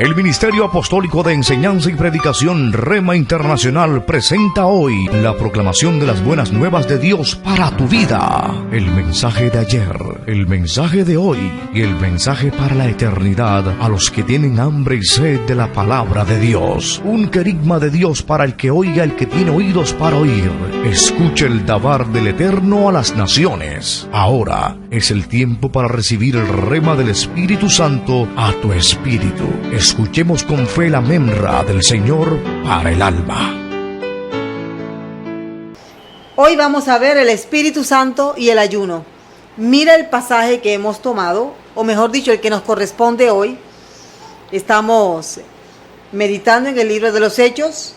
El Ministerio Apostólico de Enseñanza y Predicación Rema Internacional presenta hoy la proclamación de las buenas nuevas de Dios para tu vida. El mensaje de ayer, el mensaje de hoy y el mensaje para la eternidad a los que tienen hambre y sed de la palabra de Dios. Un querigma de Dios para el que oiga, el que tiene oídos para oír. Escuche el dabar del Eterno a las naciones. Ahora es el tiempo para recibir el rema del Espíritu Santo a tu espíritu. Escuchemos con fe la memra del Señor para el alma. Hoy vamos a ver el Espíritu Santo y el ayuno. Mira el pasaje que hemos tomado, o mejor dicho, el que nos corresponde hoy. Estamos meditando en el libro de los Hechos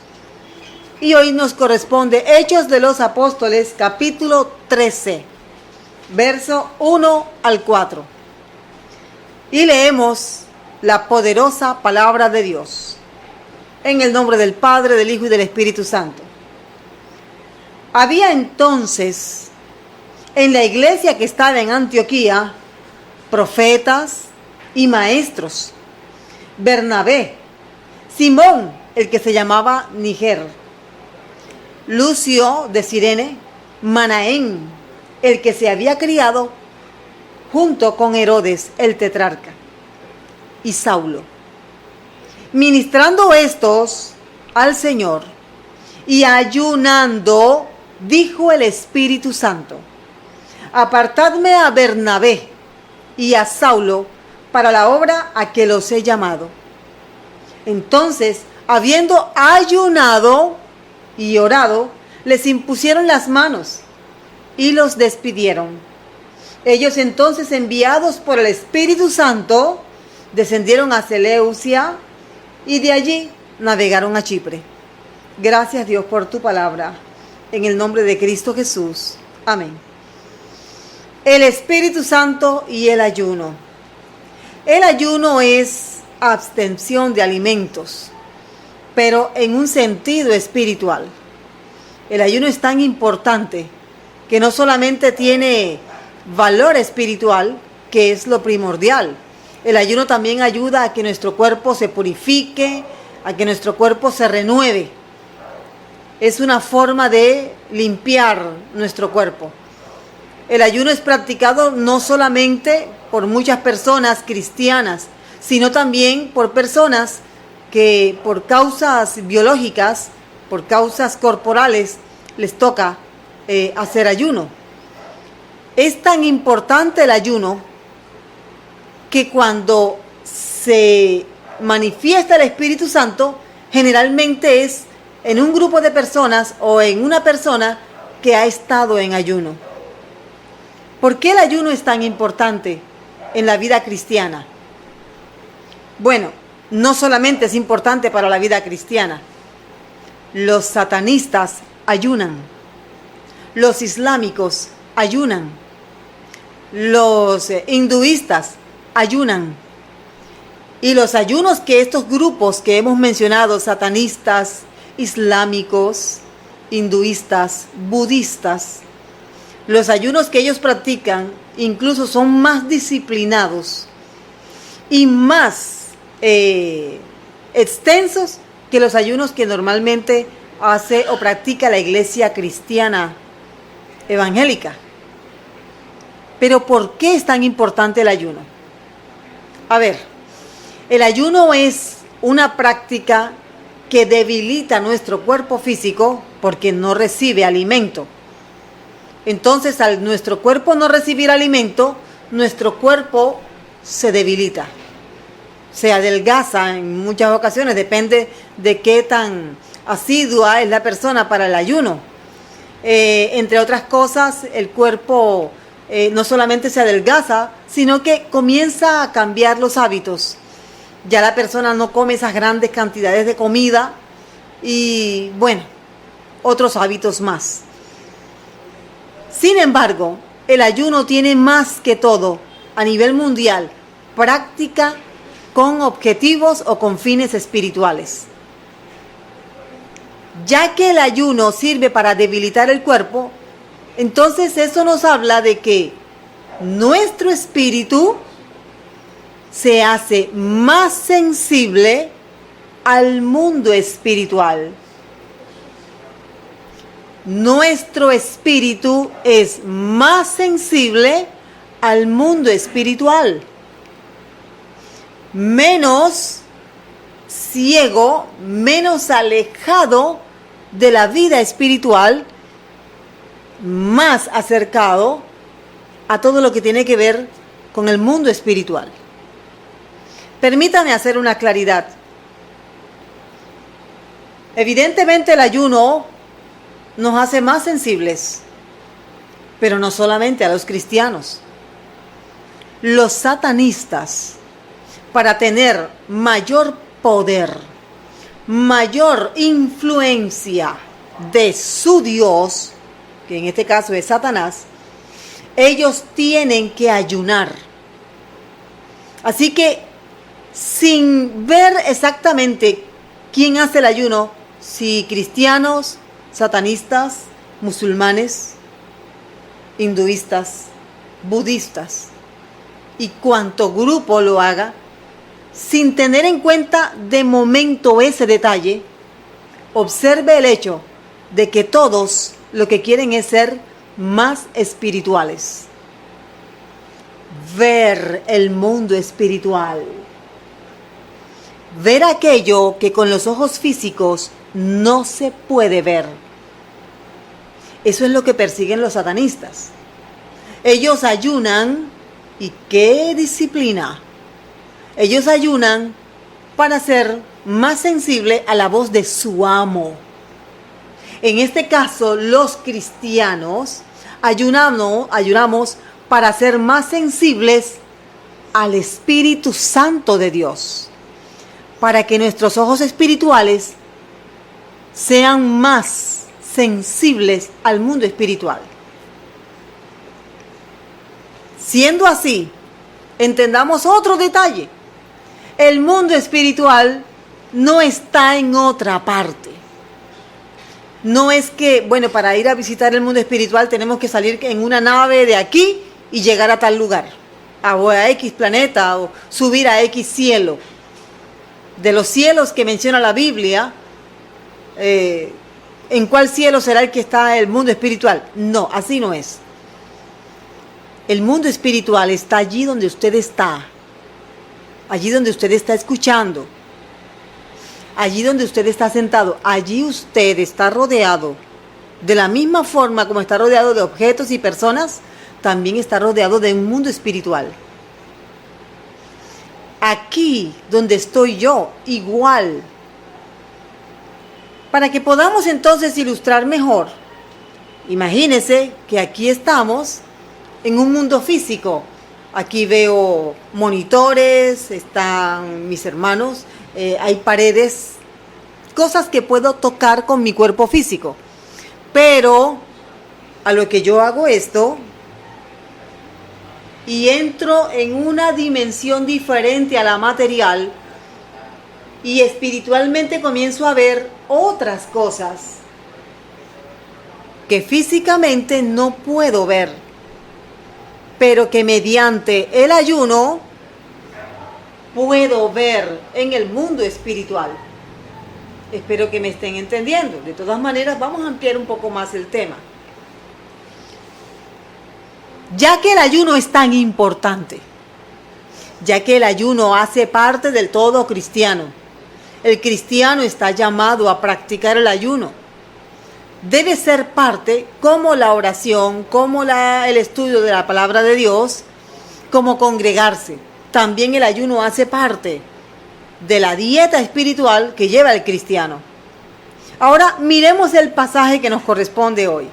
y hoy nos corresponde Hechos de los Apóstoles, capítulo 13, verso 1 al 4. Y leemos la poderosa palabra de Dios. En el nombre del Padre, del Hijo y del Espíritu Santo. Había entonces en la iglesia que estaba en Antioquía profetas y maestros: Bernabé, Simón, el que se llamaba Niger, Lucio de Cirene, Manaén, el que se había criado junto con Herodes el tetrarca, y Saulo. Ministrando estos al Señor y ayunando, dijo el Espíritu Santo: apartadme a Bernabé y a Saulo para la obra a que los he llamado. Entonces, habiendo ayunado y orado, les impusieron las manos y los despidieron. Ellos entonces, enviados por el Espíritu Santo, descendieron a Seleucia y de allí navegaron a Chipre. Gracias, Dios, por tu palabra. En el nombre de Cristo Jesús. Amén. El Espíritu Santo y el ayuno. El ayuno es abstención de alimentos, pero en un sentido espiritual. El ayuno es tan importante que no solamente tiene valor espiritual, que es lo primordial. El ayuno también ayuda a que nuestro cuerpo se purifique, a que nuestro cuerpo se renueve. Es una forma de limpiar nuestro cuerpo. El ayuno es practicado no solamente por muchas personas cristianas, sino también por personas que por causas biológicas, por causas corporales, les toca hacer ayuno. Es tan importante el ayuno que cuando se manifiesta el Espíritu Santo, generalmente es en un grupo de personas o en una persona que ha estado en ayuno. ¿Por qué el ayuno es tan importante en la vida cristiana? Bueno, no solamente es importante para la vida cristiana. Los satanistas ayunan. Los islámicos ayunan. Los hinduistas ayunan. Y los ayunos que estos grupos que hemos mencionado, satanistas, islámicos, hinduistas, budistas, los ayunos que ellos practican incluso son más disciplinados y más extensos que los ayunos que normalmente hace o practica la iglesia cristiana evangélica. Pero ¿por qué es tan importante el ayuno? A ver, el ayuno es una práctica que debilita nuestro cuerpo físico porque no recibe alimento. Entonces, al nuestro cuerpo no recibir alimento, nuestro cuerpo se debilita, se adelgaza en muchas ocasiones, depende de qué tan asidua es la persona para el ayuno. Entre otras cosas, el cuerpo no solamente se adelgaza, sino que comienza a cambiar los hábitos. Ya la persona no come esas grandes cantidades de comida y, bueno, otros hábitos más. Sin embargo, el ayuno tiene más que todo, a nivel mundial, práctica con objetivos o con fines espirituales. Ya que el ayuno sirve para debilitar el cuerpo, entonces eso nos habla de que nuestro espíritu se hace más sensible al mundo espiritual. Nuestro espíritu es más sensible al mundo espiritual, menos ciego, menos alejado de la vida espiritual, más acercado a todo lo que tiene que ver con el mundo espiritual. Permítame hacer una claridad. Evidentemente el ayuno nos hace más sensibles, pero no solamente a los cristianos. Los satanistas, para tener mayor poder, mayor influencia de su Dios, que en este caso es Satanás, ellos tienen que ayunar. Así que, sin ver exactamente quién hace el ayuno, si cristianos, satanistas, musulmanes, hinduistas, budistas y cuanto grupo lo haga, sin tener en cuenta de momento ese detalle, observe el hecho de que todos lo que quieren es ser más espirituales, ver el mundo espiritual, ver aquello que con los ojos físicos no se puede ver. Eso es lo que persiguen los satanistas. Ellos ayunan, y qué disciplina. Ellos ayunan para ser más sensible a la voz de su amo. En este caso, los cristianos ayunamos para ser más sensibles al Espíritu Santo de Dios, para que nuestros ojos espirituales sean más sensibles al mundo espiritual. Siendo así, entendamos otro detalle. El mundo espiritual no está en otra parte. No es que, bueno, para ir a visitar el mundo espiritual tenemos que salir en una nave de aquí y llegar a tal lugar, a X planeta, o subir a X cielo. De los cielos que menciona la Biblia, ¿en cuál cielo será el que está el mundo espiritual? No, así no es. El mundo espiritual está allí donde usted está, allí donde usted está escuchando, allí donde usted está sentado, allí usted está rodeado. De la misma forma como está rodeado de objetos y personas, también está rodeado de un mundo espiritual. Aquí donde estoy yo, igual. Para que podamos entonces ilustrar mejor, imagínese que aquí estamos en un mundo físico. Aquí veo monitores, están mis hermanos, hay paredes, cosas que puedo tocar con mi cuerpo físico. Pero a lo que yo hago esto y entro en una dimensión diferente a la material y espiritualmente comienzo a ver otras cosas que físicamente no puedo ver, pero que mediante el ayuno puedo ver en el mundo espiritual. Espero que me estén entendiendo. De todas maneras, vamos a ampliar un poco más el tema. Ya que el ayuno es tan importante, ya que el ayuno hace parte del todo cristiano, el cristiano está llamado a practicar el ayuno. Debe ser parte como la oración, como el estudio de la palabra de Dios, como congregarse. También el ayuno hace parte de la dieta espiritual que lleva el cristiano. Ahora miremos el pasaje que nos corresponde hoy.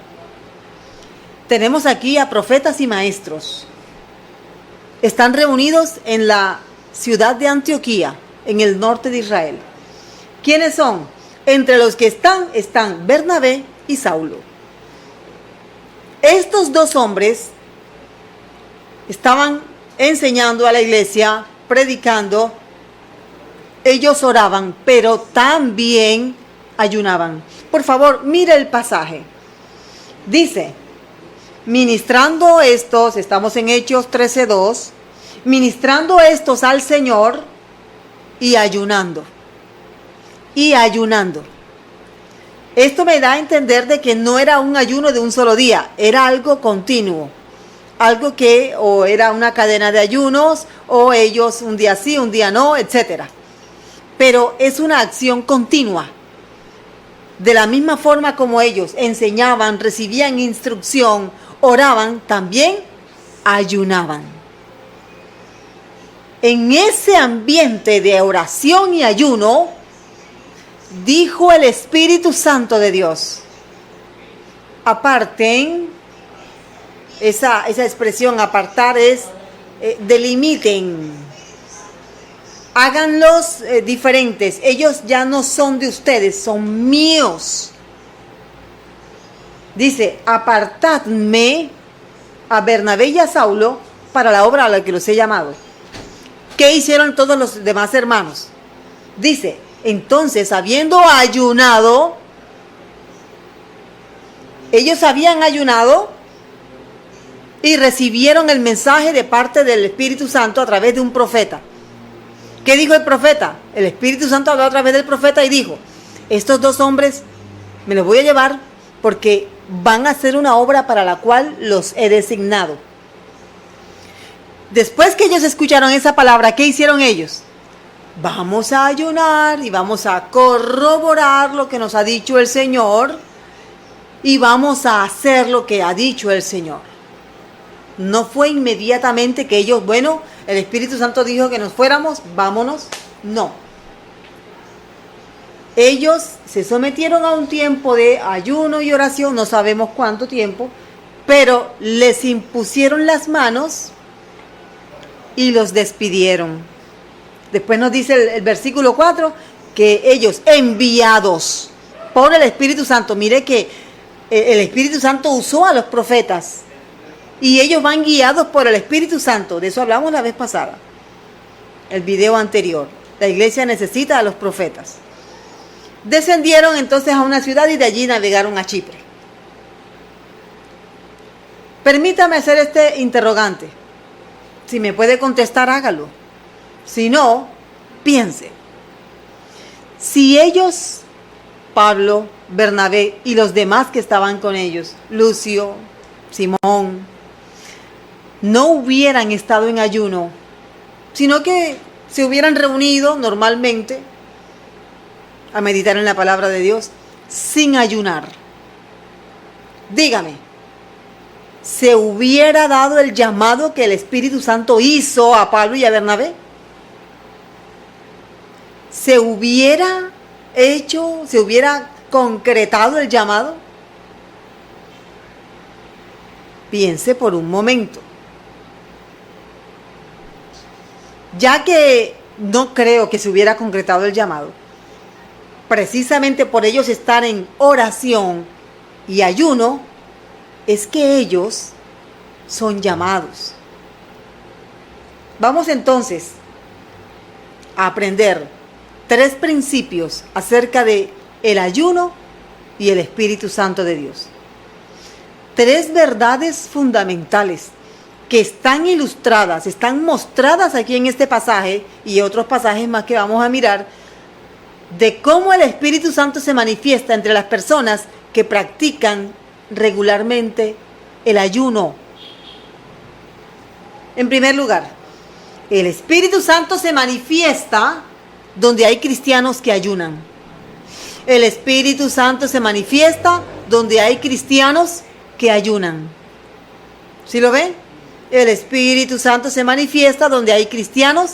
Tenemos aquí a profetas y maestros. Están reunidos en la ciudad de Antioquía, en el norte de Israel. ¿Quiénes son? Entre los que están Bernabé y Saulo. Estos dos hombres estaban enseñando a la iglesia, predicando. Ellos oraban, pero también ayunaban. Por favor, mire el pasaje. Dice: ministrando estos, estamos en Hechos 13:2, ministrando estos al Señor y ayunando. Y ayunando. Esto me da a entender de que no era un ayuno de un solo día, era algo continuo. Algo que o era una cadena de ayunos, o ellos un día sí, un día no, etc. Pero es una acción continua. De la misma forma como ellos enseñaban, recibían instrucción, oraban, también ayunaban. En ese ambiente de oración y ayuno, dijo el Espíritu Santo de Dios: aparten, esa expresión apartar es delimiten, háganlos diferentes, ellos ya no son de ustedes, son míos. Dice: apartadme a Bernabé y a Saulo para la obra a la que los he llamado. ¿Qué hicieron todos los demás hermanos? Dice: entonces, habiendo ayunado, ellos habían ayunado y recibieron el mensaje de parte del Espíritu Santo a través de un profeta. ¿Qué dijo el profeta? El Espíritu Santo habló a través del profeta y dijo: estos dos hombres me los voy a llevar porque van a hacer una obra para la cual los he designado. Después que ellos escucharon esa palabra, ¿qué hicieron ellos? Vamos a ayunar y vamos a corroborar lo que nos ha dicho el Señor y vamos a hacer lo que ha dicho el Señor. No fue inmediatamente que ellos, bueno, el Espíritu Santo dijo que nos fuéramos, vámonos. No. Ellos se sometieron a un tiempo de ayuno y oración, no sabemos cuánto tiempo, pero les impusieron las manos y los despidieron. Después nos dice el versículo 4 que ellos, enviados por el Espíritu Santo, mire que el Espíritu Santo usó a los profetas y ellos van guiados por el Espíritu Santo. De eso hablamos la vez pasada, el video anterior. La iglesia necesita a los profetas. Descendieron entonces a una ciudad y de allí navegaron a Chipre. Permítame hacer este interrogante. Si me puede contestar, hágalo. Si no, piense. Si ellos, Pablo, Bernabé y los demás que estaban con ellos, Lucio, Simón, no hubieran estado en ayuno, sino que se hubieran reunido normalmente a meditar en la palabra de Dios sin ayunar, dígame, ¿se hubiera dado el llamado que el Espíritu Santo hizo a Pablo y a Bernabé? ¿Se hubiera hecho, se hubiera concretado el llamado? Piense por un momento. Ya que no creo que se hubiera concretado el llamado, precisamente por ellos estar en oración y ayuno, es que ellos son llamados. Vamos entonces a aprender 3 principios acerca de el ayuno y el Espíritu Santo de Dios. 3 verdades fundamentales que están ilustradas, están mostradas aquí en este pasaje y otros pasajes más que vamos a mirar, de cómo el Espíritu Santo se manifiesta entre las personas que practican regularmente el ayuno. En primer lugar, el Espíritu Santo se manifiesta donde hay cristianos que ayunan. El Espíritu Santo se manifiesta donde hay cristianos que ayunan. ¿Sí lo ven? El Espíritu Santo se manifiesta donde hay cristianos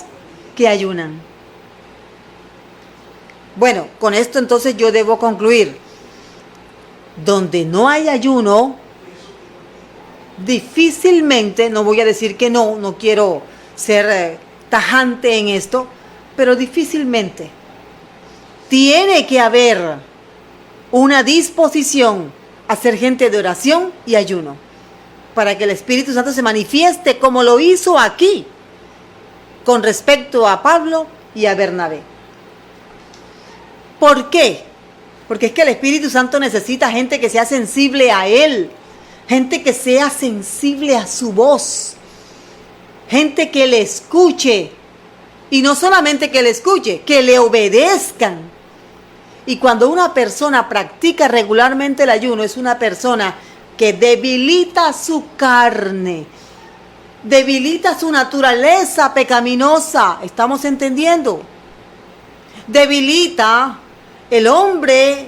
que ayunan. Bueno, con esto entonces yo debo concluir. Donde no hay ayuno, difícilmente, no voy a decir que no quiero ser tajante en esto, pero difícilmente tiene que haber una disposición a ser gente de oración y ayuno para que el Espíritu Santo se manifieste como lo hizo aquí con respecto a Pablo y a Bernabé. ¿Por qué? Porque es que el Espíritu Santo necesita gente que sea sensible a Él, gente que sea sensible a su voz, gente que le escuche. Y no solamente que le escuche, que le obedezcan. Y cuando una persona practica regularmente el ayuno, es una persona que debilita su carne, debilita su naturaleza pecaminosa. ¿Estamos entendiendo? Debilita el hombre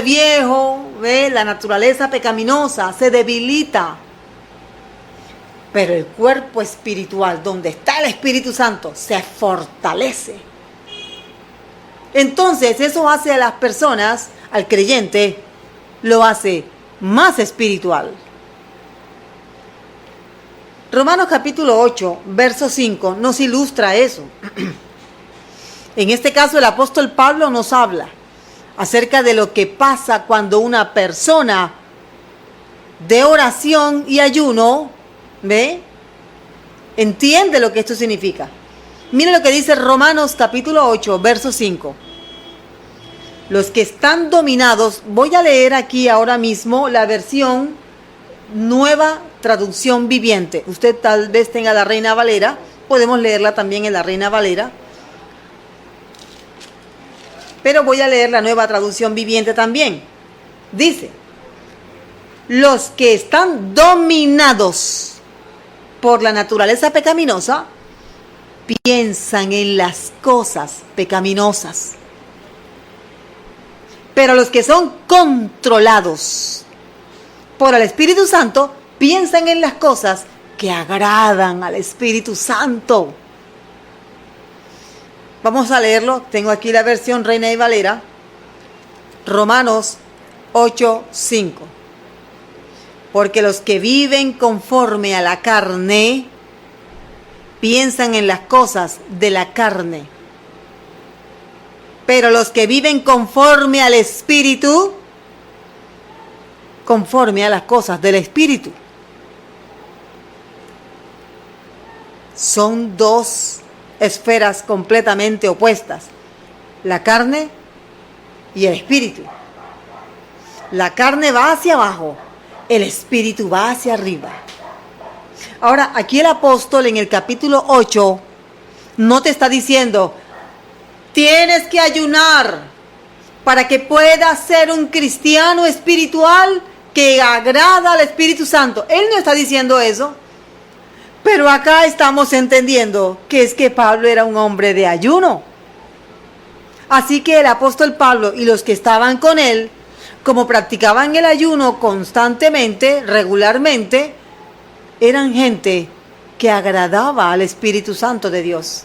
viejo, ¿ve? La naturaleza pecaminosa se debilita. Pero el cuerpo espiritual, donde está el Espíritu Santo, se fortalece. Entonces eso hace a las personas, al creyente, lo hace más espiritual. Romanos capítulo 8, verso 5 nos ilustra eso. En este caso el apóstol Pablo nos habla acerca de lo que pasa cuando una persona de oración y ayuno, ¿ve? Entiende lo que esto significa. Mire lo que dice Romanos capítulo 8, verso 5. Los que están dominados, voy a leer aquí ahora mismo la versión Nueva Traducción Viviente. Usted tal vez tenga la Reina Valera, podemos leerla también en la Reina Valera. Pero voy a leer la Nueva Traducción Viviente también. Dice: los que están dominados por la naturaleza pecaminosa, piensan en las cosas pecaminosas. Pero los que son controlados por el Espíritu Santo, piensan en las cosas que agradan al Espíritu Santo. Vamos a leerlo. Tengo aquí la versión Reina y Valera. Romanos 8:5. Porque los que viven conforme a la carne piensan en las cosas de la carne. Pero los que viven conforme al Espíritu, conforme a las cosas del Espíritu. Son dos esferas completamente opuestas: la carne y el Espíritu. La carne va hacia abajo, el Espíritu va hacia arriba. Ahora, aquí el apóstol en el capítulo 8 no te está diciendo: tienes que ayunar para que puedas ser un cristiano espiritual que agrada al Espíritu Santo. Él no está diciendo eso. Pero acá estamos entendiendo que es que Pablo era un hombre de ayuno. Así que el apóstol Pablo y los que estaban con él, como practicaban el ayuno constantemente, regularmente, eran gente que agradaba al Espíritu Santo de Dios.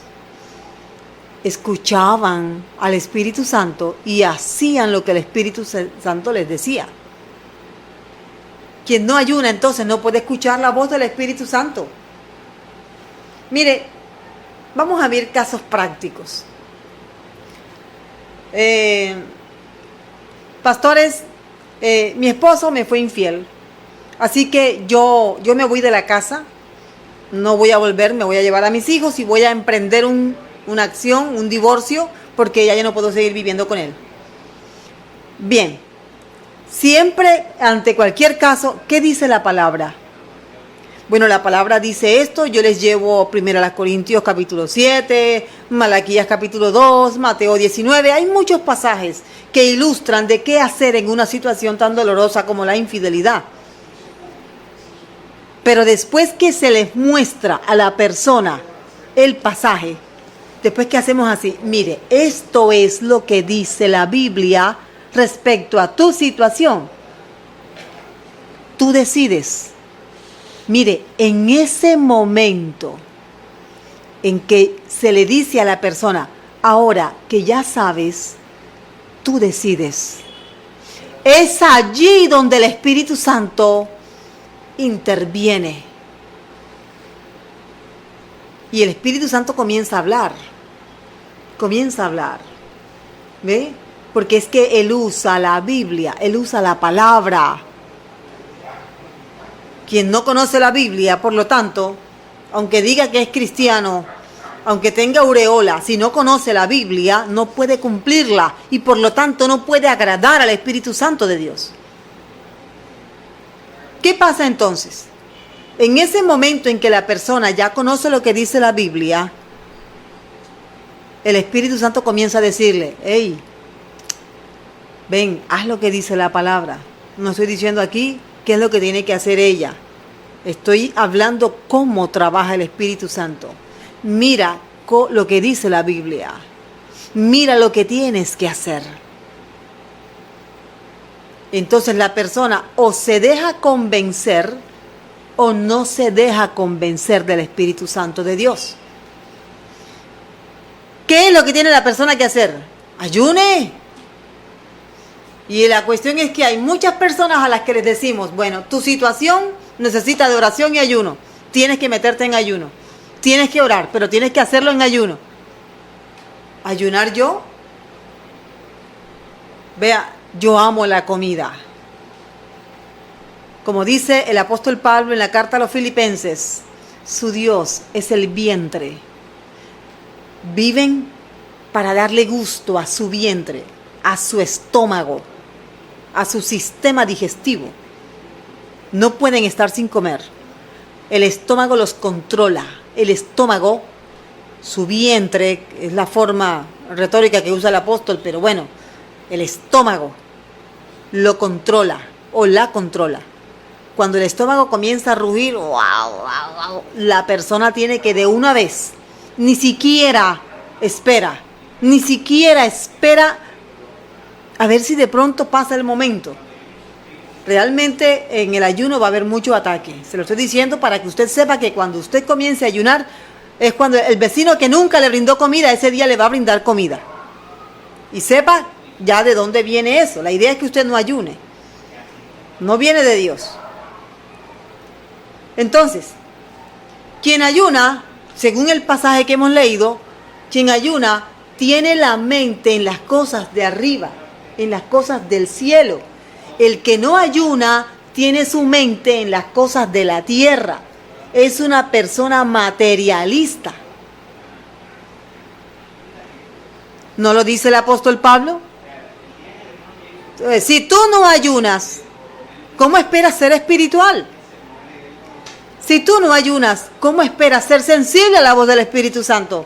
Escuchaban al Espíritu Santo y hacían lo que el Espíritu Santo les decía. Quien no ayuna entonces no puede escuchar la voz del Espíritu Santo. Mire, vamos a ver casos prácticos. Pastores, mi esposo me fue infiel, así que yo me voy de la casa, no voy a volver, me voy a llevar a mis hijos y voy a emprender una acción, un divorcio, porque ya no puedo seguir viviendo con él. Bien, siempre ante cualquier caso, ¿qué dice la palabra? Bueno, la palabra dice esto. Yo les llevo 1 Corintios capítulo 7, Malaquías capítulo 2, Mateo 19. Hay muchos pasajes que ilustran de qué hacer en una situación tan dolorosa como la infidelidad. Pero después que se les muestra a la persona el pasaje, después que hacemos así: mire, esto es lo que dice la Biblia respecto a tu situación. Tú decides. Mire, en ese momento en que se le dice a la persona: ahora que ya sabes, tú decides. Es allí donde el Espíritu Santo interviene. Y el Espíritu Santo comienza a hablar. ¿Ve? Porque es que Él usa la Biblia, Él usa la palabra. Quien no conoce la Biblia, por lo tanto, aunque diga que es cristiano, aunque tenga aureola, si no conoce la Biblia, no puede cumplirla y por lo tanto no puede agradar al Espíritu Santo de Dios. ¿Qué pasa entonces? En ese momento en que la persona ya conoce lo que dice la Biblia, el Espíritu Santo comienza a decirle, hey, ven, haz lo que dice la palabra. No estoy diciendo aquí qué es lo que tiene que hacer ella. Estoy hablando cómo trabaja el Espíritu Santo. Mira lo que dice la Biblia. Mira lo que tienes que hacer. Entonces la persona o se deja convencer o no se deja convencer del Espíritu Santo de Dios. ¿Qué es lo que tiene la persona que hacer? Ayune. Y la cuestión es que hay muchas personas a las que les decimos, bueno, tu situación necesita de oración y ayuno. Tienes que meterte en ayuno. Tienes que orar, pero tienes que hacerlo en ayuno. ¿Ayunar yo? Vea, yo amo la comida. Como dice el apóstol Pablo en la carta a los Filipenses, su Dios es el vientre. Viven para darle gusto a su vientre, a su estómago, a su sistema digestivo. No pueden estar sin comer. El estómago los controla. El estómago, su vientre, es la forma retórica que usa el apóstol, pero bueno, el estómago lo controla o la controla. Cuando el estómago comienza a rugir, wow, wow, wow, la persona tiene que de una vez, ni siquiera espera a ver si de pronto pasa el momento. Realmente en el ayuno va a haber mucho ataque. Se lo estoy diciendo para que usted sepa que cuando usted comience a ayunar, es cuando el vecino que nunca le brindó comida, ese día le va a brindar comida. Y sepa ya de dónde viene eso. La idea es que usted no ayune. No viene de Dios. Entonces, quien ayuna, según el pasaje que hemos leído, quien ayuna tiene la mente en las cosas de arriba, en las cosas del cielo. El que no ayuna tiene su mente en las cosas de la tierra. Es una persona materialista. ¿No lo dice el apóstol Pablo? Entonces, si tú no ayunas, ¿cómo esperas ser espiritual? Si tú no ayunas, ¿cómo esperas ser sensible a la voz del Espíritu Santo?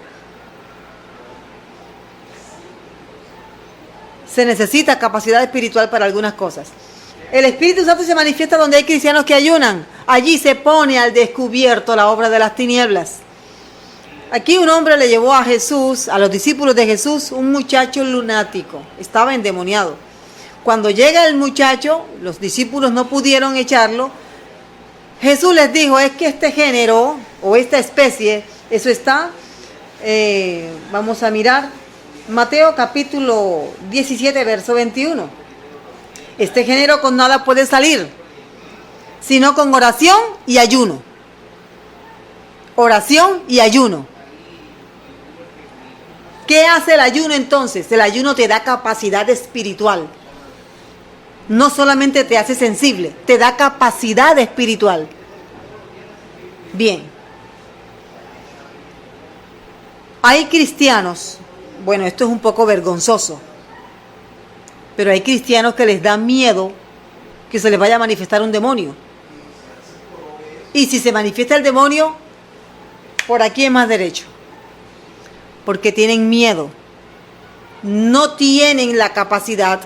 Se necesita capacidad espiritual para algunas cosas. El Espíritu Santo se manifiesta donde hay cristianos que ayunan. Allí se pone al descubierto la obra de las tinieblas. Aquí un hombre le llevó a Jesús, a los discípulos de Jesús, un muchacho lunático. Estaba endemoniado. Cuando llega el muchacho, los discípulos no pudieron echarlo. Jesús les dijo, es que este género o esta especie, eso está, vamos a mirar, Mateo capítulo 17, verso 21. Este género con nada puede salir, sino con oración y ayuno. Oración y ayuno. ¿Qué hace el ayuno entonces? El ayuno te da capacidad espiritual. No solamente te hace sensible, te da capacidad espiritual. Bien. Hay cristianos, bueno, esto es un poco vergonzoso, pero hay cristianos que les da miedo que se les vaya a manifestar un demonio. Y si se manifiesta el demonio, por aquí es más derecho. Porque tienen miedo. No tienen la capacidad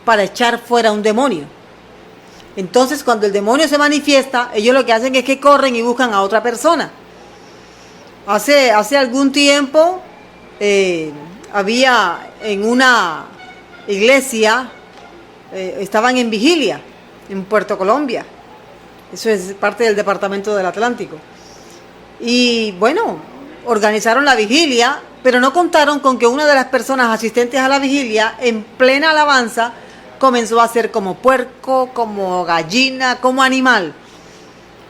para echar fuera un demonio. Entonces, cuando el demonio se manifiesta, ellos lo que hacen es que corren y buscan a otra persona. Hace algún tiempo había en una iglesia, estaban en vigilia en Puerto Colombia. Eso es parte del departamento del Atlántico. Y bueno, organizaron la vigilia, pero no contaron con que una de las personas asistentes a la vigilia, en plena alabanza, comenzó a ser como puerco, como gallina, como animal.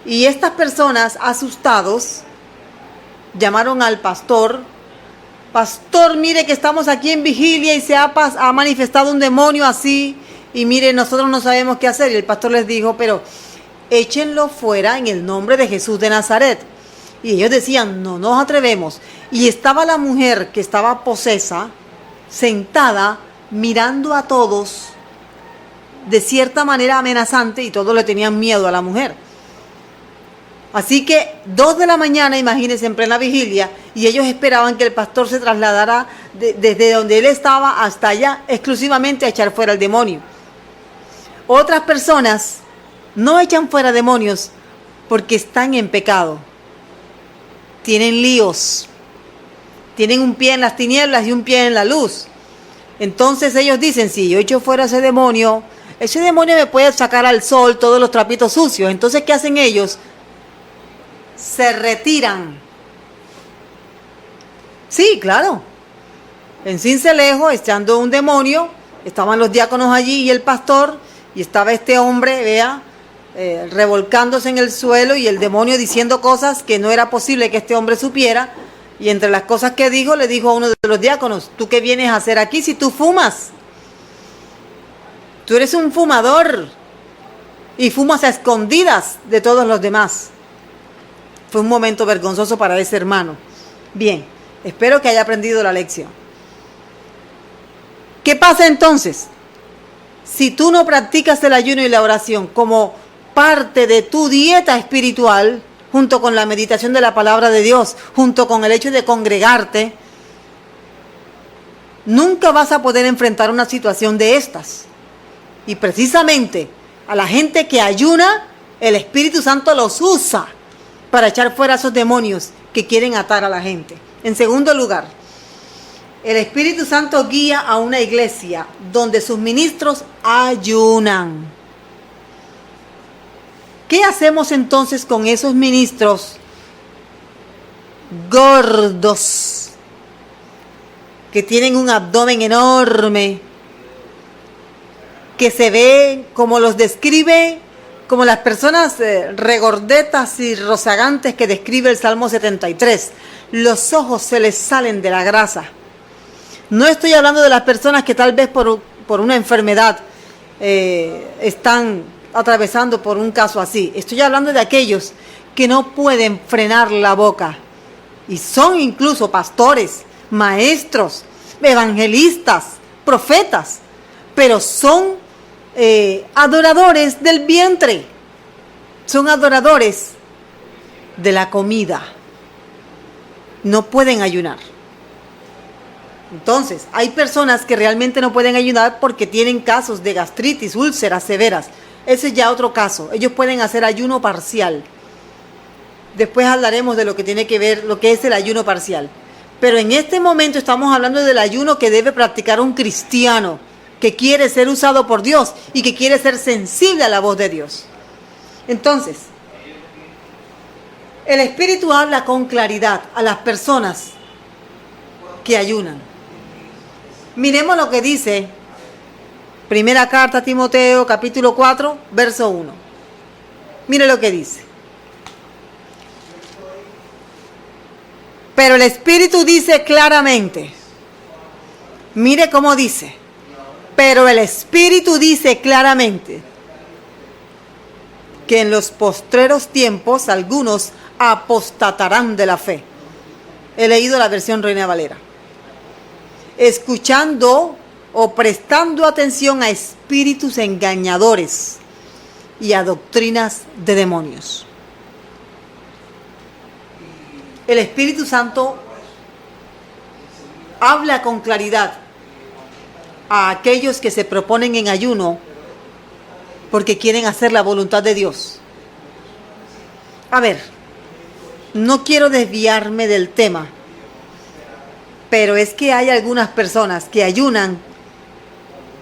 Y estas personas, asustados, llamaron al pastor. Pastor, mire que estamos aquí en vigilia y se ha manifestado un demonio así. Y mire, nosotros no sabemos qué hacer. Y el pastor les dijo, pero échenlo fuera en el nombre de Jesús de Nazaret. Y ellos decían, no nos atrevemos. Y estaba la mujer que estaba posesa, sentada, mirando a todos de cierta manera amenazante, y todos le tenían miedo a la mujer. Así que 2 de la mañana, imagínense, en plena vigilia, y ellos esperaban que el pastor se trasladara desde donde él estaba hasta allá, exclusivamente a echar fuera el demonio. Otras personas no echan fuera demonios porque están en pecado. Tienen líos. Tienen un pie en las tinieblas y un pie en la luz. Entonces ellos dicen, si yo echo fuera ese demonio me puede sacar al sol todos los trapitos sucios. Entonces, ¿qué hacen ellos? Se retiran. Sí, claro. En Sincelejo, echando un demonio, estaban los diáconos allí y el pastor, y estaba este hombre, vea, revolcándose en el suelo y el demonio diciendo cosas que no era posible que este hombre supiera. Y entre las cosas que dijo, le dijo a uno de los diáconos, ¿tú qué vienes a hacer aquí si tú fumas? Tú eres un fumador y fumas a escondidas de todos los demás. Fue un momento vergonzoso para ese hermano. Bien, espero que haya aprendido la lección. ¿Qué pasa entonces? Si tú no practicas el ayuno y la oración como parte de tu dieta espiritual, junto con la meditación de la palabra de Dios, junto con el hecho de congregarte, nunca vas a poder enfrentar una situación de estas. Y precisamente a la gente que ayuna, el Espíritu Santo los usa para echar fuera esos demonios que quieren atar a la gente. En segundo lugar, el Espíritu Santo guía a una iglesia donde sus ministros ayunan. ¿Qué hacemos entonces con esos ministros gordos que tienen un abdomen enorme, que se ve como los describe, como las personas regordetas y rozagantes que describe el Salmo 73? Los ojos se les salen de la grasa. No estoy hablando de las personas que tal vez por una enfermedad están atravesando por un caso así. Estoy hablando de aquellos que no pueden frenar la boca y son incluso pastores, maestros, evangelistas, profetas, pero son adoradores del vientre, son adoradores de la comida, no pueden ayunar. Entonces, hay personas que realmente no pueden ayunar porque tienen casos de gastritis, úlceras severas. Ese es ya otro caso. Ellos pueden hacer ayuno parcial. Después hablaremos de lo que tiene que ver, lo que es el ayuno parcial. Pero en este momento estamos hablando del ayuno que debe practicar un cristiano que quiere ser usado por Dios y que quiere ser sensible a la voz de Dios. Entonces, el Espíritu habla con claridad a las personas que ayunan. Miremos lo que dice Primera carta a Timoteo, capítulo 4, verso 1. Mire lo que dice. Pero el Espíritu dice claramente, mire cómo dice, pero el Espíritu dice claramente que en los postreros tiempos algunos apostatarán de la fe. He leído la versión Reina Valera. Escuchando o prestando atención a espíritus engañadores y a doctrinas de demonios. El Espíritu Santo habla con claridad a aquellos que se proponen en ayuno porque quieren hacer la voluntad de Dios. A ver, no quiero desviarme del tema, pero es que hay algunas personas que ayunan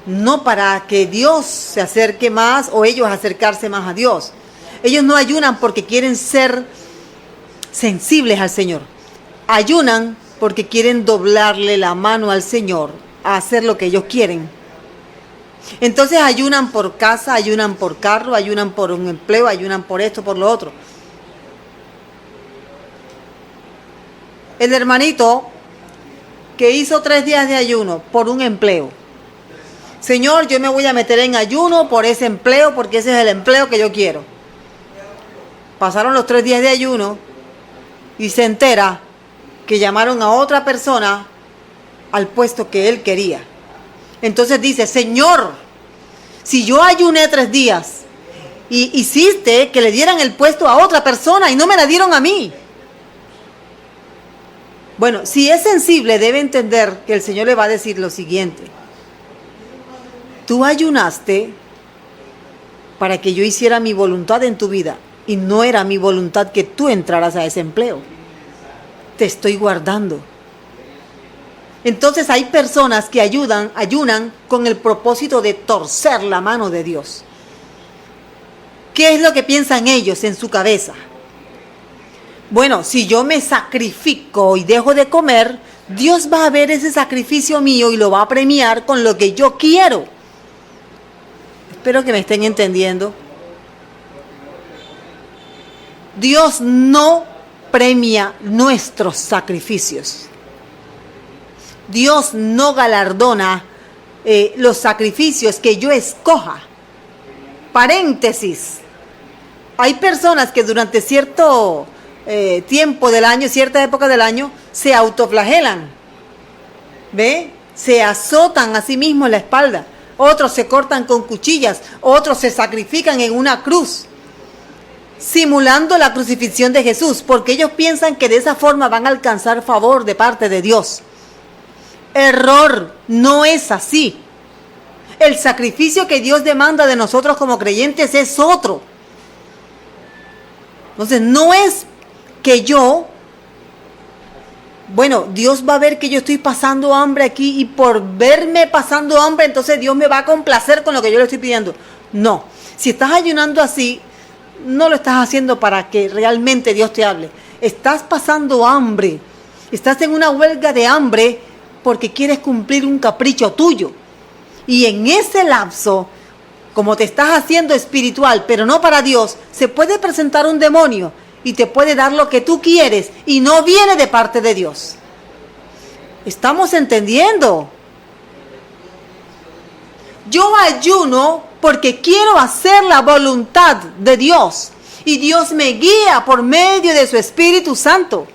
no para que Dios se acerque más o ellos acercarse más a Dios. Ellos no ayunan porque quieren ser sensibles al Señor. Ayunan porque quieren doblarle la mano al Señor a hacer lo que ellos quieren. Entonces ayunan por casa, ayunan por carro, ayunan por un empleo, ayunan por esto, por lo otro. El hermanito que hizo 3 días de ayuno por un empleo. Señor, yo me voy a meter en ayuno por ese empleo, porque ese es el empleo que yo quiero. Pasaron los 3 días de ayuno y se entera que llamaron a otra persona al puesto que él quería. Entonces dice, Señor, si yo ayuné 3 días y hiciste que le dieran el puesto a otra persona y no me la dieron a mí. Bueno, si es sensible, debe entender que el Señor le va a decir lo siguiente. Tú ayunaste para que yo hiciera mi voluntad en tu vida y no era mi voluntad que tú entraras a ese empleo. Te estoy guardando. Entonces hay personas que ayunan con el propósito de torcer la mano de Dios. ¿Qué es lo que piensan ellos en su cabeza? Bueno, si yo me sacrifico y dejo de comer, Dios va a ver ese sacrificio mío y lo va a premiar con lo que yo quiero. Espero que me estén entendiendo. Dios no premia nuestros sacrificios. Dios no galardona los sacrificios que yo escoja. Paréntesis. Hay personas que durante cierto tiempo del año, cierta época del año, se autoflagelan. ¿Ve? Se azotan a sí mismos la espalda. Otros se cortan con cuchillas. Otros se sacrifican en una cruz, simulando la crucifixión de Jesús, porque ellos piensan que de esa forma van a alcanzar favor de parte de Dios. Error, no es así. El sacrificio que Dios demanda de nosotros como creyentes es otro. Entonces, no es que Dios va a ver que yo estoy pasando hambre aquí y por verme pasando hambre, entonces Dios me va a complacer con lo que yo le estoy pidiendo. No, si estás ayunando así, no lo estás haciendo para que realmente Dios te hable. Estás pasando hambre, estás en una huelga de hambre porque quieres cumplir un capricho tuyo. Y en ese lapso, como te estás haciendo espiritual, pero no para Dios, se puede presentar un demonio y te puede dar lo que tú quieres y no viene de parte de Dios. ¿Estamos entendiendo? Yo ayuno porque quiero hacer la voluntad de Dios y Dios me guía por medio de su Espíritu Santo.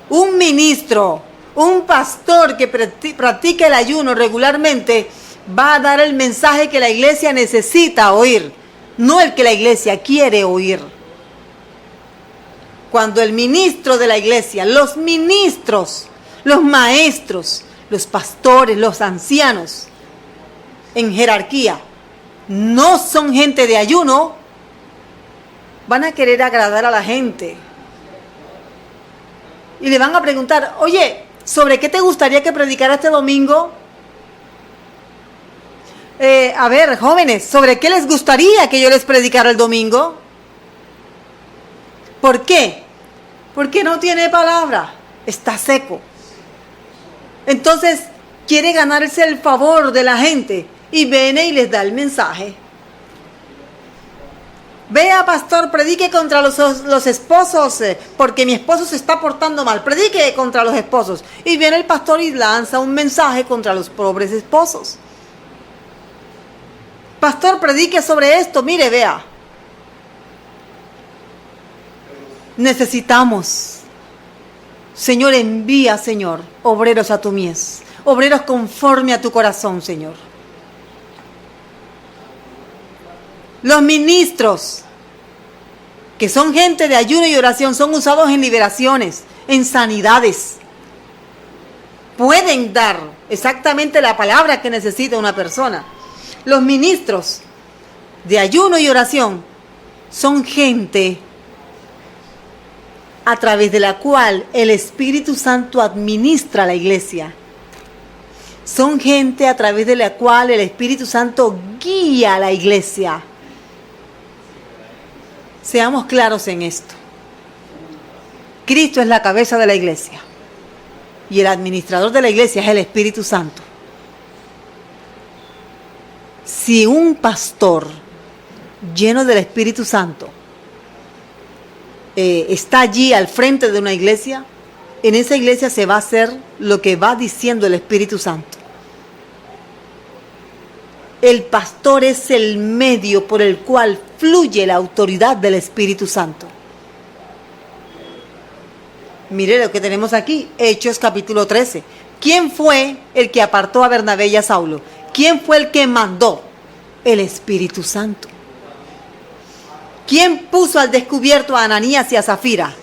Un ministro, un pastor que practique el ayuno regularmente va a dar el mensaje que la iglesia necesita oír, no el que la iglesia quiere oír. Cuando el ministro de la iglesia, los ministros, los maestros, los pastores, los ancianos en jerarquía no son gente de ayuno, van a querer agradar a la gente. Y le van a preguntar, oye, ¿sobre qué te gustaría que predicara este domingo? A ver, jóvenes, ¿sobre qué les gustaría que yo les predicara el domingo? ¿Por qué? Porque no tiene palabra, está seco. Entonces, quiere ganarse el favor de la gente y viene y les da el mensaje. Vea, pastor, predique contra los esposos, porque mi esposo se está portando mal. Predique contra los esposos. Y viene el pastor y lanza un mensaje contra los pobres esposos. Pastor, predique sobre esto. Mire, vea. Necesitamos, Señor, envía, Señor, obreros a tu mies. Obreros conforme a tu corazón, Señor. Los ministros, que son gente de ayuno y oración, son usados en liberaciones, en sanidades. Pueden dar exactamente la palabra que necesita una persona. Los ministros de ayuno y oración son gente a través de la cual el Espíritu Santo administra la iglesia. Son gente a través de la cual el Espíritu Santo guía a la iglesia. Seamos claros en esto. Cristo es la cabeza de la iglesia y el administrador de la iglesia es el Espíritu Santo. Si un pastor lleno del Espíritu Santo está allí al frente de una iglesia, en esa iglesia se va a hacer lo que va diciendo el Espíritu Santo. El pastor es el medio por el cual fluye la autoridad del Espíritu Santo. Mire lo que tenemos aquí, Hechos capítulo 13. ¿Quién fue el que apartó a Bernabé y a Saulo? ¿Quién fue el que mandó? El Espíritu Santo. ¿Quién puso al descubierto a Ananías y a Zafira?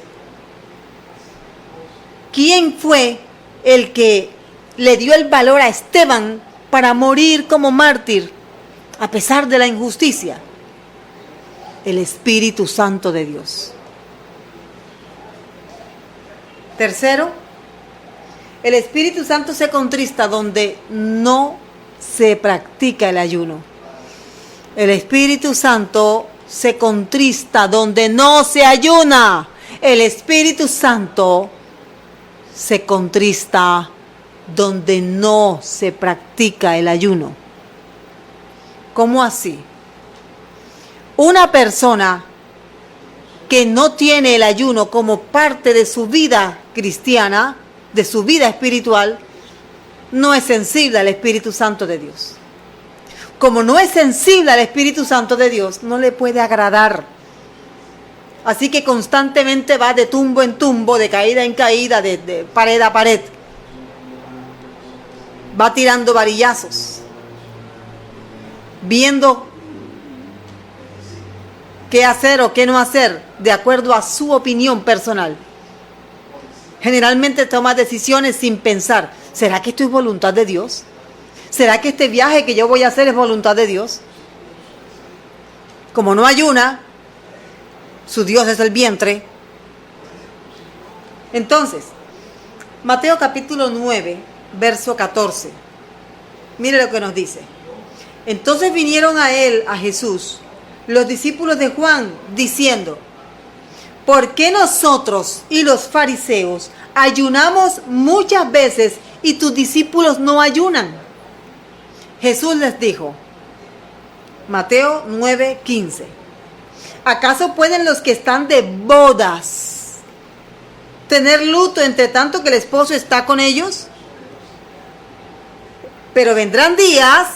¿Quién fue el que le dio el valor a Esteban para morir como mártir a pesar de la injusticia? El Espíritu Santo de Dios. Tercero, el Espíritu Santo se contrista donde no se practica el ayuno. El Espíritu Santo se contrista donde no se ayuna. El Espíritu Santo se contrista donde no se practica el ayuno. ¿Cómo así? Una persona que no tiene el ayuno como parte de su vida cristiana, de su vida espiritual, no es sensible al Espíritu Santo de Dios. Como no es sensible al Espíritu Santo de Dios, no le puede agradar. Así que constantemente va de tumbo en tumbo, de caída en caída, de pared a pared. Va tirando varillazos, viendo qué hacer o qué no hacer, de acuerdo a su opinión personal. Generalmente toma decisiones sin pensar, ¿será que esto es voluntad de Dios? ¿Será que este viaje que yo voy a hacer es voluntad de Dios? Como no ayuna, su Dios es el vientre. Entonces, Mateo capítulo 9, verso 14. Mire lo que nos dice. Entonces vinieron a él, a Jesús, los discípulos de Juan, diciendo: ¿por qué nosotros y los fariseos ayunamos muchas veces y tus discípulos no ayunan? Jesús les dijo, Mateo 9:15, ¿acaso pueden los que están de bodas tener luto entre tanto que el esposo está con ellos? Pero vendrán días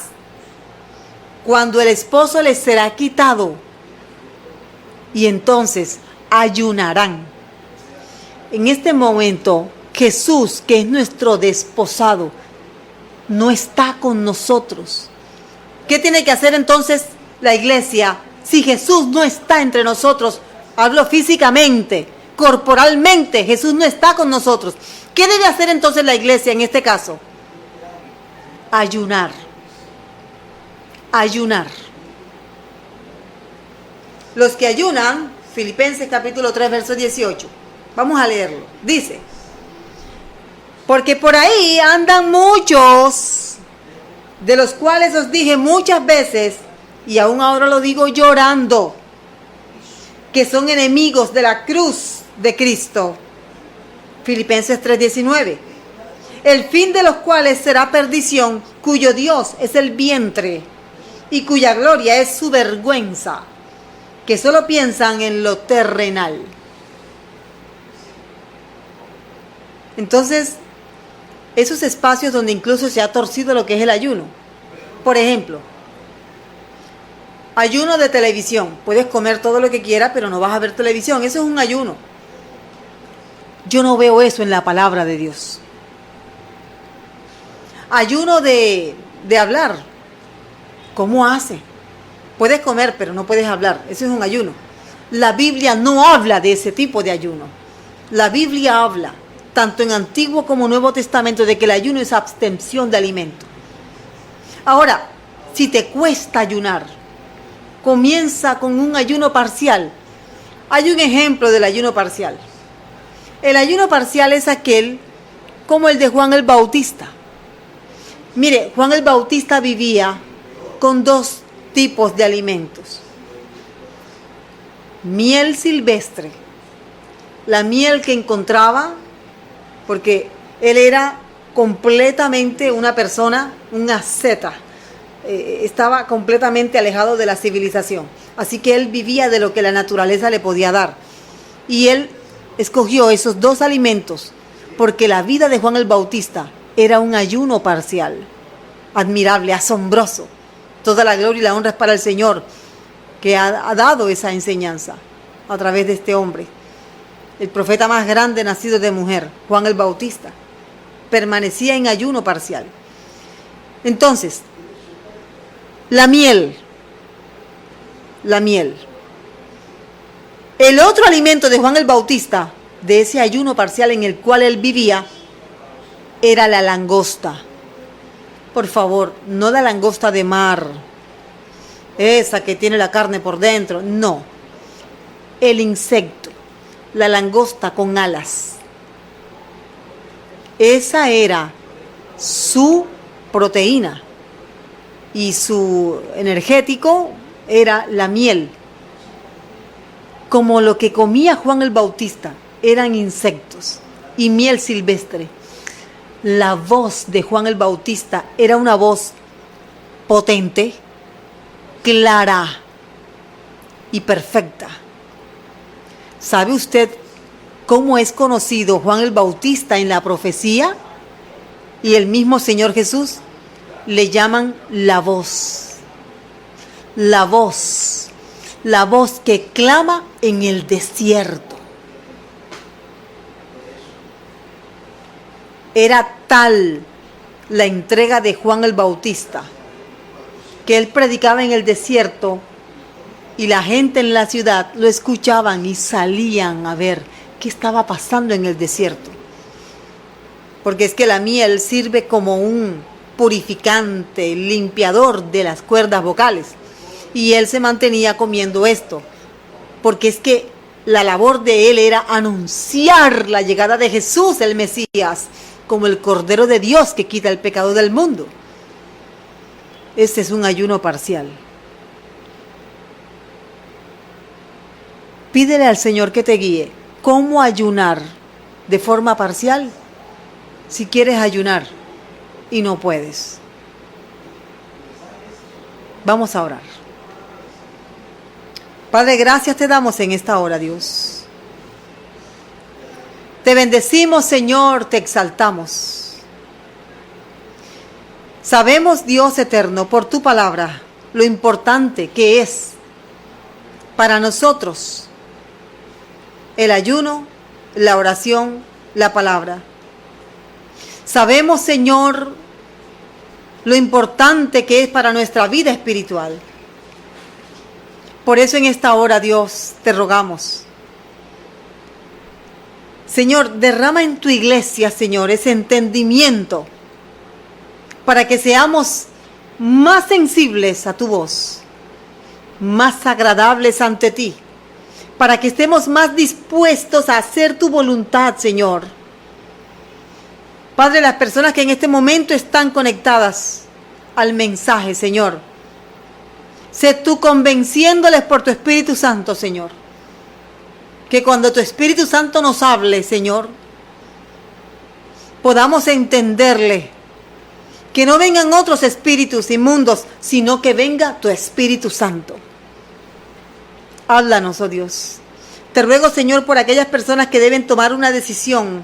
cuando el esposo les será quitado y entonces ayunarán. En este momento, Jesús, que es nuestro desposado, no está con nosotros. ¿Qué tiene que hacer entonces la iglesia si Jesús no está entre nosotros? Hablo físicamente, corporalmente, Jesús no está con nosotros. ¿Qué debe hacer entonces la iglesia en este caso? Ayunar. Ayunar. Los que ayunan, Filipenses capítulo 3, verso 18. Vamos a leerlo. Dice: porque por ahí andan muchos, de los cuales os dije muchas veces, y aún ahora lo digo llorando, que son enemigos de la cruz de Cristo. Filipenses 3:19. El fin de los cuales será perdición, cuyo Dios es el vientre, y cuya gloria es su vergüenza, que solo piensan en lo terrenal. Entonces, esos espacios donde incluso se ha torcido lo que es el ayuno. Por ejemplo, ayuno de televisión. Puedes comer todo lo que quieras, pero no vas a ver televisión. Eso es un ayuno. Yo no veo eso en la palabra de Dios. Ayuno de hablar. ¿Cómo hace? Puedes comer, pero no puedes hablar. Eso es un ayuno. La Biblia no habla de ese tipo de ayuno. La Biblia habla, tanto en Antiguo como Nuevo Testamento, de que el ayuno es abstención de alimento. Ahora, si te cuesta ayunar, comienza con un ayuno parcial. Hay un ejemplo del ayuno parcial. El ayuno parcial es aquel como el de Juan el Bautista. Mire, Juan el Bautista vivía con dos tipos de alimentos. Miel silvestre, la miel que encontraba, porque él era completamente una persona, un asceta, estaba completamente alejado de la civilización, así que él vivía de lo que la naturaleza le podía dar, y él escogió esos dos alimentos, porque la vida de Juan el Bautista era un ayuno parcial, admirable, asombroso. Toda la gloria y la honra es para el Señor, que ha dado esa enseñanza a través de este hombre. El profeta más grande nacido de mujer, Juan el Bautista, permanecía en ayuno parcial. Entonces, La miel. La miel. El otro alimento de Juan el Bautista, de ese ayuno parcial en el cual él vivía, era la langosta. Por favor, no la langosta de mar, esa que tiene la carne por dentro, no. El insecto, la langosta con alas. Esa era su proteína y su energético era la miel. Como lo que comía Juan el Bautista eran insectos y miel silvestre. La voz de Juan el Bautista era una voz potente, clara y perfecta. ¿Sabe usted cómo es conocido Juan el Bautista en la profecía? Y el mismo Señor Jesús le llaman la voz. La voz. La voz que clama en el desierto. Era tal la entrega de Juan el Bautista que él predicaba en el desierto y la gente en la ciudad lo escuchaban y salían a ver qué estaba pasando en el desierto. Porque es que la miel sirve como un purificante, limpiador de las cuerdas vocales. Y él se mantenía comiendo esto, porque es que la labor de él era anunciar la llegada de Jesús, el Mesías, como el Cordero de Dios que quita el pecado del mundo. Este es un ayuno parcial. Pídele al Señor que te guíe. ¿Cómo ayunar de forma parcial? Si quieres ayunar y no puedes. Vamos a orar. Padre, gracias te damos en esta hora, Dios. Te bendecimos, Señor, te exaltamos. Sabemos, Dios eterno, por tu palabra, lo importante que es para nosotros el ayuno, la oración, la palabra. Sabemos, Señor, lo importante que es para nuestra vida espiritual. Por eso en esta hora, Dios, te rogamos. Señor, derrama en tu iglesia, Señor, ese entendimiento para que seamos más sensibles a tu voz, más agradables ante ti, para que estemos más dispuestos a hacer tu voluntad, Señor. Padre, las personas que en este momento están conectadas al mensaje, Señor, sé tú convenciéndoles por tu Espíritu Santo, Señor. Que cuando tu Espíritu Santo nos hable, Señor, podamos entenderle. Que no vengan otros espíritus inmundos, sino que venga tu Espíritu Santo. Háblanos, oh Dios. Te ruego, Señor, por aquellas personas que deben tomar una decisión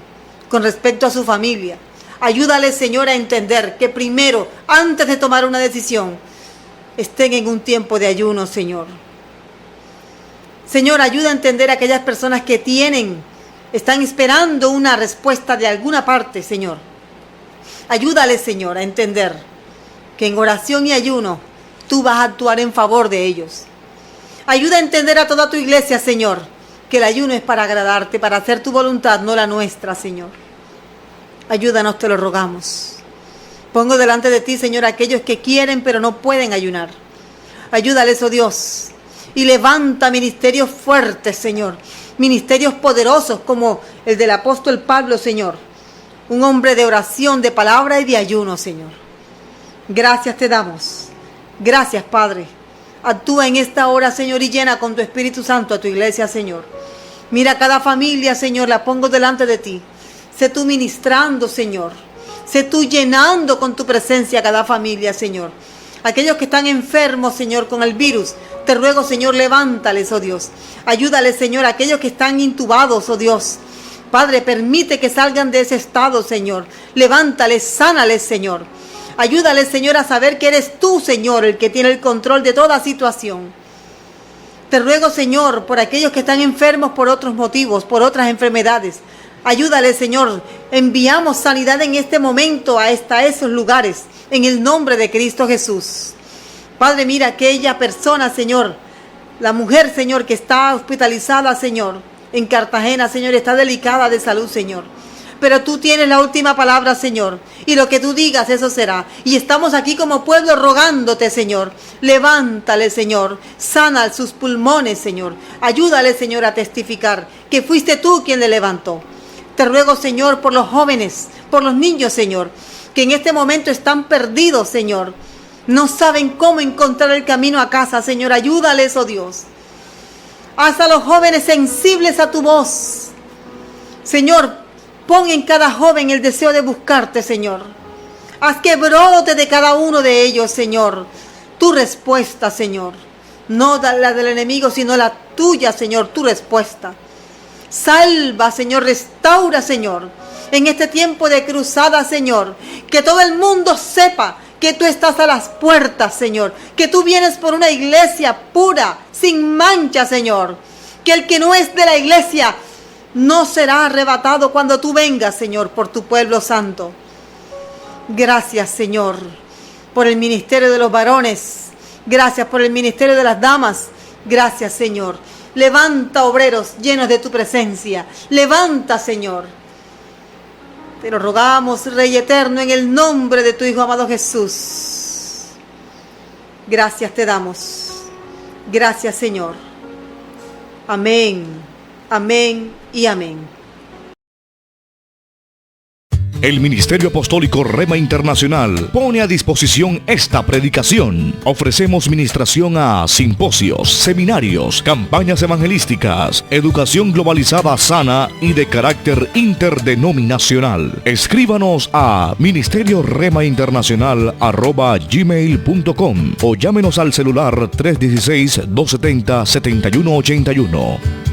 con respecto a su familia. Ayúdales, Señor, a entender que primero, antes de tomar una decisión, estén en un tiempo de ayuno, Señor. Señor, ayuda a entender a aquellas personas que están esperando una respuesta de alguna parte, Señor. Ayúdales, Señor, a entender que en oración y ayuno tú vas a actuar en favor de ellos. Ayuda a entender a toda tu iglesia, Señor, que el ayuno es para agradarte, para hacer tu voluntad, no la nuestra, Señor. Ayúdanos, te lo rogamos. Pongo delante de ti, Señor, a aquellos que quieren pero no pueden ayunar. Ayúdales, oh Dios, y levanta ministerios fuertes, Señor. Ministerios poderosos como el del apóstol Pablo, Señor. Un hombre de oración, de palabra y de ayuno, Señor. Gracias te damos. Gracias, Padre. Actúa en esta hora, Señor, y llena con tu Espíritu Santo a tu iglesia, Señor. Mira cada familia, Señor, la pongo delante de ti. Sé tú ministrando, Señor. Sé tú llenando con tu presencia a cada familia, Señor. Aquellos que están enfermos, Señor, con el virus, te ruego, Señor, levántales, oh Dios. Ayúdales, Señor, a aquellos que están intubados, oh Dios. Padre, permite que salgan de ese estado, Señor. Levántales, sánales, Señor. Ayúdales, Señor, a saber que eres tú, Señor, el que tiene el control de toda situación. Te ruego, Señor, por aquellos que están enfermos por otros motivos, por otras enfermedades. Ayúdales, Señor. Enviamos sanidad en este momento hasta esos lugares, en el nombre de Cristo Jesús. Padre, mira aquella persona, Señor, la mujer, Señor, que está hospitalizada, Señor, en Cartagena, Señor, está delicada de salud, Señor. Pero tú tienes la última palabra, Señor, y lo que tú digas, eso será. Y estamos aquí como pueblo rogándote, Señor. Levántale, Señor, sana sus pulmones, Señor. Ayúdale, Señor, a testificar que fuiste tú quien le levantó. Te ruego, Señor, por los jóvenes, por los niños, Señor, que en este momento están perdidos, Señor. No saben cómo encontrar el camino a casa, Señor. Ayúdales, oh Dios. Haz a los jóvenes sensibles a tu voz. Señor, pon en cada joven el deseo de buscarte, Señor. Haz que brote de cada uno de ellos, Señor, tu respuesta, Señor. No la del enemigo, sino la tuya, Señor, tu respuesta. Salva, Señor, restaura, Señor. En este tiempo de cruzada, Señor, que todo el mundo sepa que tú estás a las puertas, Señor. Que tú vienes por una iglesia pura, sin mancha, Señor. Que el que no es de la iglesia no será arrebatado cuando tú vengas, Señor, por tu pueblo santo. Gracias, Señor, por el ministerio de los varones. Gracias por el ministerio de las damas. Gracias, Señor. Levanta obreros llenos de tu presencia. Levanta, Señor. Te lo rogamos, Rey eterno, en el nombre de tu Hijo amado Jesús. Gracias te damos. Gracias, Señor. Amén. Amén y amén. El Ministerio Apostólico Rema Internacional pone a disposición esta predicación. Ofrecemos ministración a simposios, seminarios, campañas evangelísticas, educación globalizada sana y de carácter interdenominacional. Escríbanos a ministerioremainternacional@gmail.com o llámenos al celular 316-270-7181.